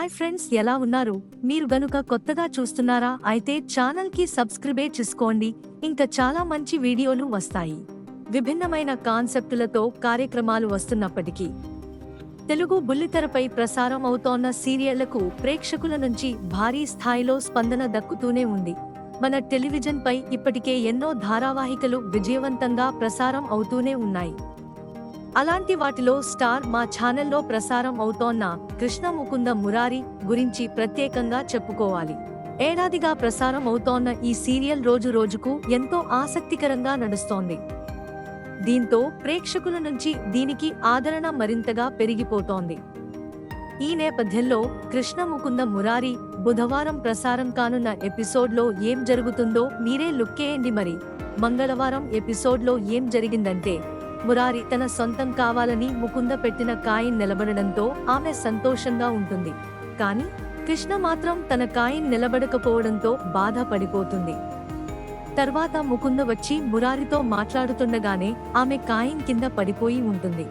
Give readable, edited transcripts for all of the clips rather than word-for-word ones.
Hi friends, ఎలా ఉన్నారు? మీరు గనుక కొత్తగా చూస్తున్నారా అయితే ఛానల్ కి సబ్స్క్రైబ్ చేసుకోండి. ఇంకా చాలా మంచి వీడియోలు వస్తాయి. విభిన్నమైన కాన్సెప్టులతో కార్యక్రమాలు వస్తున్నప్పటికీ తెలుగు బుల్లితెరపై ప్రసారం అవుతోన్న సీరియళ్లకు ప్రేక్షకుల నుంచి భారీ స్థాయిలో స్పందన దక్కుతూనే ఉంది. మన టెలివిజన్ పై ఇప్పటికే ఎన్నో ధారావాహికలు విజయవంతంగా ప్రసారం అవుతూనే ఉన్నాయి. అలాంటి వాటిలో స్టార్ మా ఛానల్లో ప్రసారం అవుతోన్న కృష్ణ ముకుంద మురారి గురించి ప్రత్యేకంగా చెప్పుకోవాలి. ఏడాదిగా ప్రసారం అవుతోన్న ఈ సీరియల్ రోజు రోజుకు ఎంతో ఆసక్తికరంగా నడుస్తోంది. దీంతో ప్రేక్షకుల నుంచి దీనికి ఆదరణ మరింతగా పెరిగిపోతోంది. ఈ నేపథ్యంలో కృష్ణ ముకుంద మురారి బుధవారం ప్రసారం కానున్న ఎపిసోడ్లో ఏం జరుగుతుందో మీరే లుక్కేయండి. మరి మంగళవారం ఎపిసోడ్లో ఏం జరిగిందంటే, మురారి తన సొంతం కావాలని ముకుంద పెట్టిన కాయిన్ నిలబడడంతో ఆమె సంతోషంగా ఉంటుంది. కానీ కృష్ణ మాత్రం తన కాయిన్ నిలబడకపోవడంతో బాధపడిపోతుంది. తర్వాత ముకుంద వచ్చి మురారితో మాట్లాడుతుండగానే ఆమె కాయిన్ కింద పడిపోయి ఉంటుంది.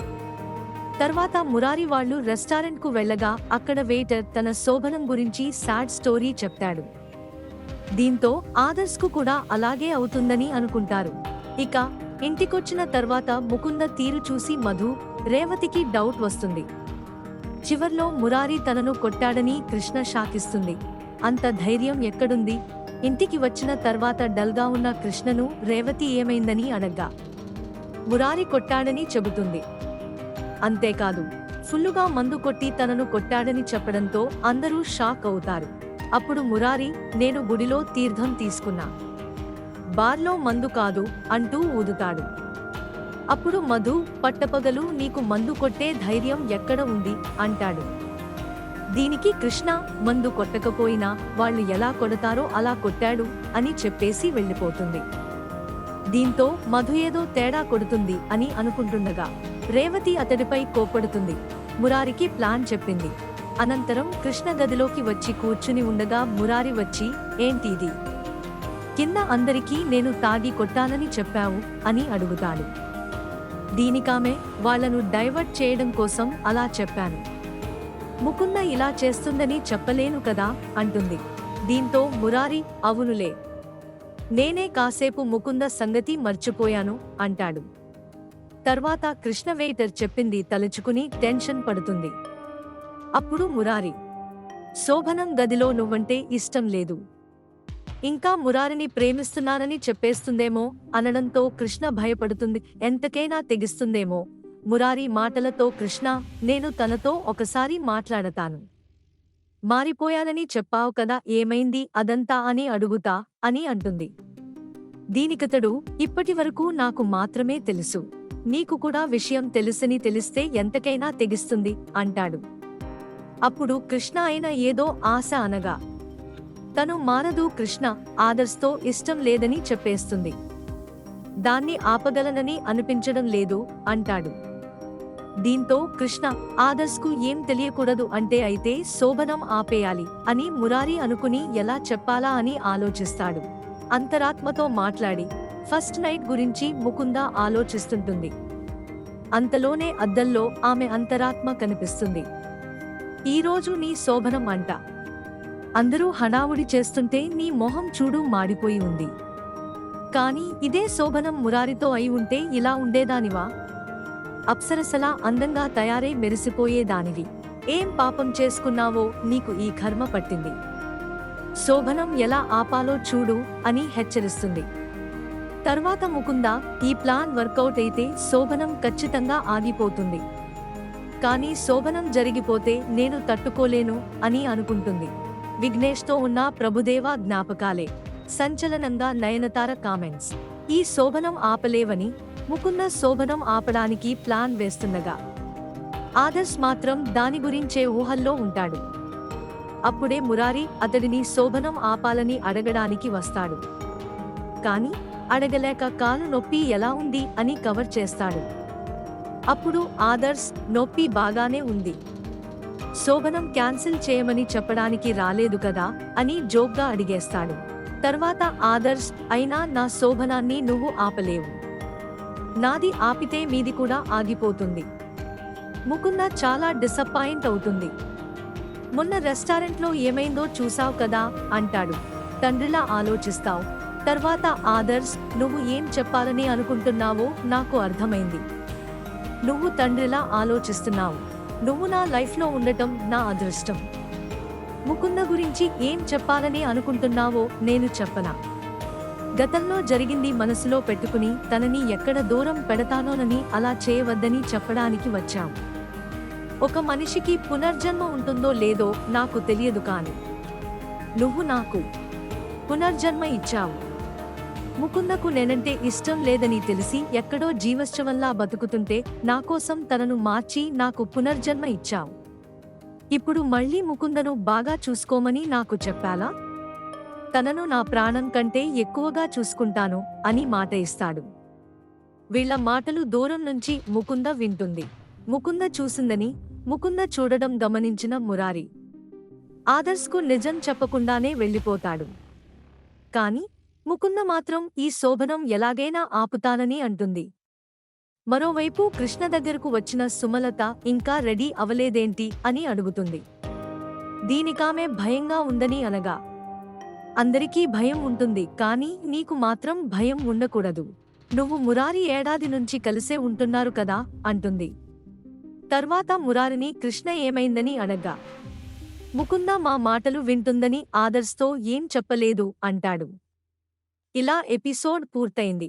తర్వాత మురారి వాళ్ళు రెస్టారెంట్ కు వెళ్లగా అక్కడ వెయిటర్ తన శోభనం గురించి సాడ్ స్టోరీ చెప్తాడు. దీంతో ఆదర్శ్ కు కూడా అలాగే అవుతుందని అనుకుంటారు. ఇక ఇంటికొచ్చిన తర్వాత ముకుంద తీరు చూసి మధు, రేవతికి డౌట్ వస్తుంది. చివర్లో మురారి తనను కొట్టాడని కృష్ణ షాకిస్తుంది. అంత ధైర్యం ఎక్కడుంది? ఇంటికి వచ్చిన తర్వాత డల్గా ఉన్న కృష్ణను రేవతి ఏమైందని అడగ్గా మురారి కొట్టాడని చెబుతుంది. అంతేకాదు, ఫుల్లుగా మందు కొట్టి తనను కొట్టాడని చెప్పడంతో అందరూ షాక్ అవుతారు. అప్పుడు మురారి, నేను గుడిలో తీర్థం తీసుకున్నా, బార్లో మందు కాదు అంటూ ఊదుతాడు. అప్పుడు మధు, పట్టపగలు నీకు మందు కొట్టే ధైర్యం ఎక్కడ ఉంది అంటాడు. దీనికి కృష్ణ, మందు కొట్టకపోయినా వాళ్ళు ఎలా కొడతారో అలా కొట్టాడు అని చెప్పేసి వెళ్ళిపోతుంది. దీంతో మధు ఏదో తేడా కొడుతుంది అని అనుకుంటుండగా రేవతి అతడిపై కోపడుతుంది. మురారికి ప్లాన్ చెప్పింది. అనంతరం కృష్ణ గదిలోకి వచ్చి కూర్చుని ఉండగా మురారి వచ్చి, ఏంటిది? కింద అందరికీ నేను తాగి కొట్టానని చెప్పావు అని అడుగుతాడు. దీనికామె, వాళ్లను డైవర్ట్ చేయడం కోసం అలా చెప్పాను, ముకుంద ఇలా చేస్తుందని చెప్పలేను కదా అంటుంది. దీంతో మురారి, అవునులే, నేనే కాసేపు ముకుంద సంగతి మర్చిపోయాను అంటాడు. తర్వాత కృష్ణ వెయిటర్ చెప్పింది తలుచుకుని టెన్షన్ పడుతుంది. అప్పుడు మురారి, శోభనం గదిలో నువ్వంటే ఇష్టం లేదు, ఇంకా మురారిని ప్రేమిస్తున్నానని చెప్పేస్తుందేమో అనడంతో కృష్ణ భయపడుతుంది. ఎంతకైనా తెగిస్తుందేమో. మురారి మాటలతో కృష్ణ, నేను తనతో ఒకసారి మాట్లాడతాను, మారిపోయానని చెప్పావు కదా, ఏమైంది అదంతా అని అడుగుతా అని అంటుంది. దీనికతడు, ఇప్పటివరకు నాకు మాత్రమే తెలుసు, నీకు కూడా విషయం తెలుసని తెలిస్తే ఎంతకైనా తెగిస్తుంది అంటాడు. అప్పుడు కృష్ణ అయిన ఏదో ఆశ అనగా, తను మారదు, కృష్ణ ఆదర్శ్తో ఇష్టం లేదని చెప్పేస్తుంది, దాన్ని ఆపగలనని అనిపించడం లేదు అంటాడు. దీంతో కృష్ణ, ఆదర్శ్కు ఏం తెలియకూడదు అంటే అయితే శోభనం ఆపేయాలి అని మురారి అనుకుని ఎలా చెప్పాలా అని ఆలోచిస్తాడు. అంతరాత్మతో మాట్లాడి ఫస్ట్ నైట్ గురించి ముకుంద ఆలోచిస్తుంటుంది. అంతలోనే అద్దంలో ఆమె అంతరాత్మ కనిపిస్తుంది. ఈరోజు నీ శోభనం అంట, అందరూ హడావుడి చేస్తుంటే నీ మొహం చూడు మాడిపోయి ఉంది. కానీ ఇదే శోభనం మురారితో అయి ఉంటే ఇలా ఉండేదానివా? అప్సరసలా అందంగా తయారై మెరిసిపోయేదానివి. ఏం పాపం చేసుకున్నావో నీకు ఈ కర్మ పట్టింది. శోభనం ఎలా ఆపాలో చూడు అని హెచ్చరిస్తుంది. తర్వాత ముకుంద, ఈ ప్లాన్ వర్కౌట్ అయితే శోభనం ఖచ్చితంగా ఆగిపోతుంది, కానీ శోభనం జరిగిపోతే నేను తట్టుకోలేను అని అనుకుంటుంది. విఘ్నేష్తో ఉన్న ప్రభుదేవ జ్ఞాపకాలే. సంచలనంగా నయనతార కామెంట్స్. ఈ శోభనం ఆపలేవని ముకుంద శోభనం ఆపడానికి ప్లాన్ వేస్తుండగా ఆదర్శ్ మాత్రం దాని గురించే ఊహల్లో ఉంటాడు. అప్పుడే మురారి అతడిని శోభనం ఆపాలని అడగడానికి వస్తాడు. కాని అడగలేక కాలు నొప్పి ఎలా ఉంది అని కవర్ చేస్తాడు. అప్పుడు ఆదర్శ్, నొప్పి బాగానే ఉంది, శోభనం క్యాన్సిల్ చేయమని చెప్పడానికి రాలేదు కదా అని జోక్గా అడిగేస్తాడు. తర్వాత ఆదర్శ్, అయినా నా శోభనాన్ని నువ్వు ఆపలేవు, నాది ఆపితే మీది కూడా ఆగిపోతుంది. ముకుంద చాలా డిసప్పాయింట్ అవుతుంది. మొన్న రెస్టారెంట్లో ఏమైందో చూసావ్ కదా అంటాడు. తండ్రిలా ఆలోచిస్తావ్. తర్వాత ఆదర్శ్, నువ్వు ఏం చెప్పాలని అనుకుంటున్నావో నాకు అర్థమైంది. నువ్వు తండ్రిలా ఆలోచిస్తున్నావు. నువ్వు నా లైఫ్లో ఉండటం నా అదృష్టం. ముకుంద గురించి ఏం చెప్పాలని అనుకుంటున్నావో నేను చెప్పనా? గతంలో జరిగింది మనసులో పెట్టుకుని తనని ఎక్కడ దూరం పెడతానోనని అలా చేయవద్దని చెప్పడానికి వచ్చాం. ఒక మనిషికి పునర్జన్మ ఉంటుందో లేదో నాకు తెలియదు, కానీ నువ్వు నాకు పునర్జన్మ ఇచ్చావు. ముకుందకు నేనంటే ఇష్టం లేదని తెలిసి ఎక్కడో జీవశ్చవంలా బతుకుతుంటే నాకోసం తనను మార్చి నాకు పునర్జన్మ ఇచ్చావు. ఇప్పుడు మళ్ళీ ముకుందను బాగా చూసుకోమని నాకు చెప్పాలా? తనను నా ప్రాణం కంటే ఎక్కువగా చూసుకుంటాను అని మాట ఇస్తాడు. వీళ్ల మాటలు దూరం నుంచి ముకుంద వింటుంది. ముకుంద చూసిందని, ముకుంద చూడడం గమనించిన మురారి ఆదర్శ్కు నిజం చెప్పకుండానే వెళ్ళిపోతాడు. కాని ముకుంద మాత్రం ఈ శోభనం ఎలాగైనా ఆపుతానని అంటుంది. మరోవైపు కృష్ణ దగ్గరకు వచ్చిన సుమలత ఇంకా రెడీ అవలేదేంటి అని అడుగుతుంది. దీనికామె భయంగా ఉందని అనగా, అందరికీ భయం ఉంటుంది, కానీ నీకు మాత్రం భయం ఉండకూడదు. నువ్వు మురారి ఏడాది నుంచి కలిసే ఉంటున్నారు కదా అంటుంది. తర్వాత మురారిని కృష్ణ ఏమైందని అడగ్గా, ముకుంద మా మాటలు వింటుందని ఆదర్శ్తో ఏం చెప్పలేదు అంటాడు. ఇలా ఎపిసోడ్ పూర్తయింది.